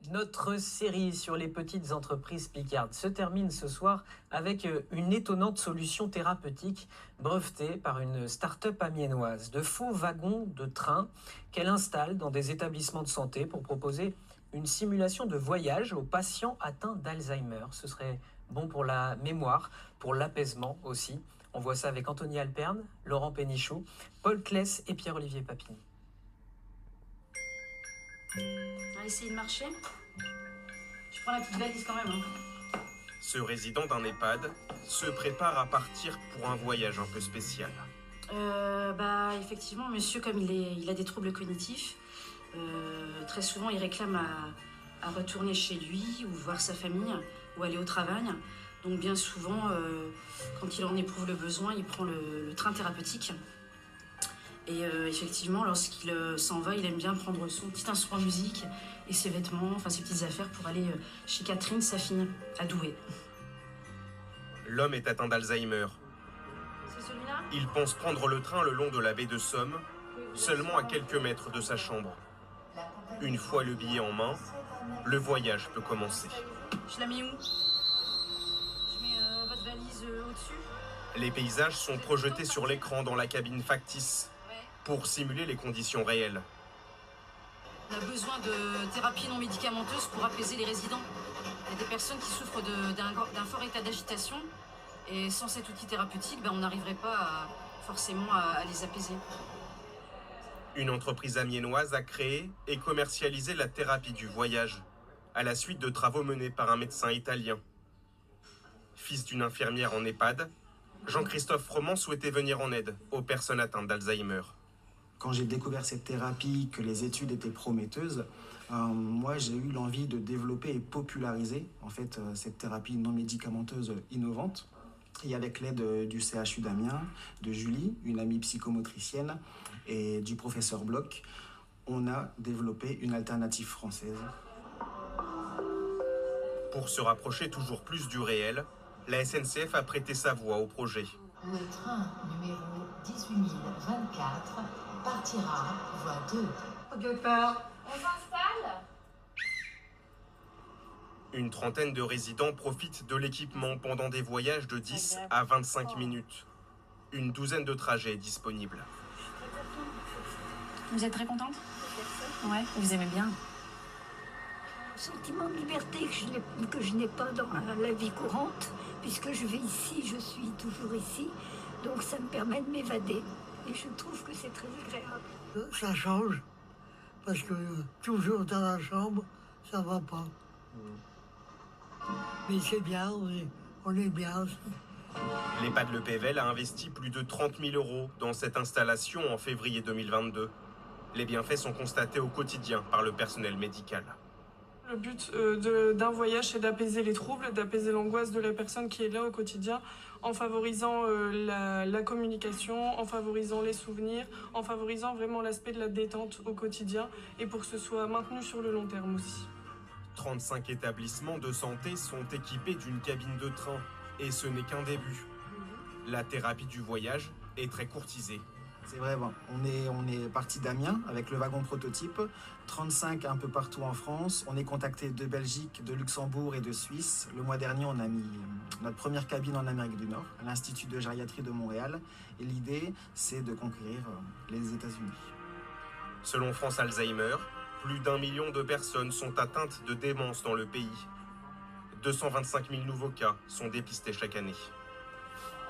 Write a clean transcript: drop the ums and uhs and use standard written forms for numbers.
Notre série sur les petites entreprises picardes se termine ce soir avec une étonnante solution thérapeutique brevetée par une start-up amiénoise. De faux wagons de train qu'elle installe dans des établissements de santé pour proposer une simulation de voyage aux patients atteints d'Alzheimer. Ce serait bon pour la mémoire, pour l'apaisement aussi. On voit ça avec Anthony Alperne, Laurent Pénichou, Paul Claes et Pierre-Olivier Papini. On va essayer de marcher. Je prends la petite valise quand même. Hein. Ce résident d'un EHPAD se prépare à partir pour un voyage un peu spécial. Effectivement, monsieur, comme il a des troubles cognitifs, très souvent il réclame à retourner chez lui ou voir sa famille ou aller au travail. Donc bien souvent, quand il en éprouve le besoin, il prend le train thérapeutique. Et effectivement, lorsqu'il s'en va, il aime bien prendre son petit instrument de musique et ses vêtements, enfin ses petites affaires pour aller chez Catherine, sa fille, à Douai. L'homme est atteint d'Alzheimer. C'est celui-là ? Il pense prendre le train le long de la baie de Somme, seulement à quelques mètres de sa chambre. Une fois le billet en main, le voyage peut commencer. Je la mets où ? Je mets votre valise au-dessus ? Les paysages sont projetés sur l'écran dans la cabine factice pour simuler les conditions réelles. On a besoin de thérapies non médicamenteuses pour apaiser les résidents. Il y a des personnes qui souffrent d'un fort état d'agitation et sans cet outil thérapeutique, on n'arriverait pas forcément à les apaiser. Une entreprise amiénoise a créé et commercialisé la thérapie du voyage à la suite de travaux menés par un médecin italien. Fils d'une infirmière en EHPAD, Jean-Christophe Froment souhaitait venir en aide aux personnes atteintes d'Alzheimer. Quand j'ai découvert cette thérapie, que les études étaient prometteuses, moi j'ai eu l'envie de développer et populariser cette thérapie non médicamenteuse innovante. Et avec l'aide du CHU d'Amiens, de Julie, une amie psychomotricienne, et du professeur Bloch, on a développé une alternative française. Pour se rapprocher toujours plus du réel, la SNCF a prêté sa voix au projet. Le train numéro 18024 partira voie 2. Au départ. On s'installe ? Une trentaine de résidents profitent de l'équipement pendant des voyages de 10 à 25 minutes. Une douzaine de trajets disponibles. Vous êtes très contente ? Ouais, vous aimez bien. Sentiment de liberté que je n'ai pas dans la vie courante, puisque je vis ici, je suis toujours ici, donc ça me permet de m'évader. Et je trouve que c'est très agréable. Ça change, parce que toujours dans la chambre, ça va pas. Mais c'est bien, on est bien. L'EHPAD Le Pével a investi plus de 30 000 € dans cette installation en février 2022. Les bienfaits sont constatés au quotidien par le personnel médical. Le but d'un voyage, c'est d'apaiser les troubles, d'apaiser l'angoisse de la personne qui est là au quotidien, en favorisant la communication, en favorisant les souvenirs, en favorisant vraiment l'aspect de la détente au quotidien et pour que ce soit maintenu sur le long terme aussi. 35 établissements de santé sont équipés d'une cabine de train et ce n'est qu'un début. La thérapie du voyage est très courtisée. C'est vrai, on est parti d'Amiens avec le wagon prototype, 35 un peu partout en France. On est contacté de Belgique, de Luxembourg et de Suisse. Le mois dernier, on a mis notre première cabine en Amérique du Nord, à l'Institut de gériatrie de Montréal. Et l'idée, c'est de conquérir les États-Unis. Selon France Alzheimer, plus d'1 million de personnes sont atteintes de démence dans le pays. 225 000 nouveaux cas sont dépistés chaque année.